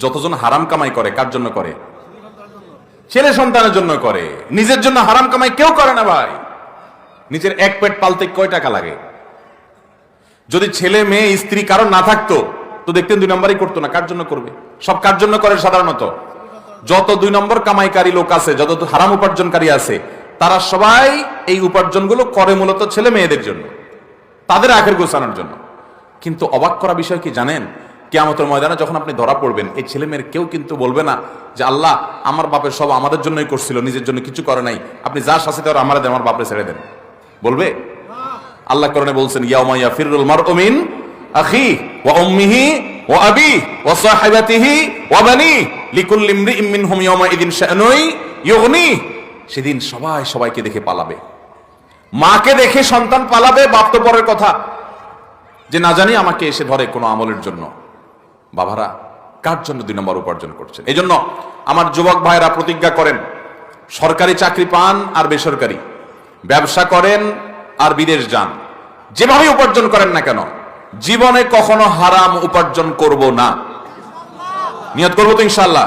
যতজন হারাম কামাই করে কার জন্য করে? ছেলে সন্তানের জন্য করে। নিজের জন্য হারাম কামাই কেউ করে না ভাই। নিজের এক পেট পালতে কয় টাকা লাগে? যদি ছেলে মেয়ে স্ত্রী কারণ না থাকতো তো দেখতেন 2 নম্বরই করতো না। কার জন্য করবে? সব কার জন্য করে? সাধারণত যত 2 নম্বর কামাইকারী লোক আছে, যত হারাম উপার্জনকারী আছে, তারা সবাই এই উপার্জনগুলো করে মূলত ছেলে মেয়েদের জন্য, তাদের আখের গোছানোর জন্য। কিন্তু অবাক করা বিষয় কি জানেন? কিয়ামতের ময়দানে যখন আপনি ধরা পড়বেন, এই ছেলে মেয়ের কেউ কিন্তু বলবে না যে আল্লাহ আমার বাপের সব আমাদের জন্যই করছিল, নিজের জন্য কিছু করে নাই, আপনি যা শাস্তি দেওয়ার আমার দেন, আমার বাপরে ছেড়ে দেন। বলবে? আল্লাহ কোরআনে বলছেন ইয়াউমা ইয়াফিরুল মারউ মিন আখি ওয়া উম্মিহি ওয়া আবি ওয়া সাহিবাতিহি ওয়া বানি লিকুল্লি ইমরিইম মিনহুম ইয়াউমা ইদিন শাআনুই ইউগনি। সেদিন সবাই সবাইকে দেখে পালাবে। মাকে দেখে সন্তান পালাবে, বাপ তো পরের কথা, যে না জানি আমাকে এসে ধরে কোনো আমলের জন্য। বাবারা, কার জন্য 2 নম্বর উপার্জন করছেন? এই জন্য আমার যুবক ভাইরা প্রতিজ্ঞা করেন, সরকারি চাকরি পান আর বেসরকারি, ব্যবসা করেন আর বিদেশ যান, যেভাবে উপার্জন করেন না কেন, জীবনে কখনো হারাম উপার্জন করব না। নিয়ত করবো তো ইনশাআল্লাহ।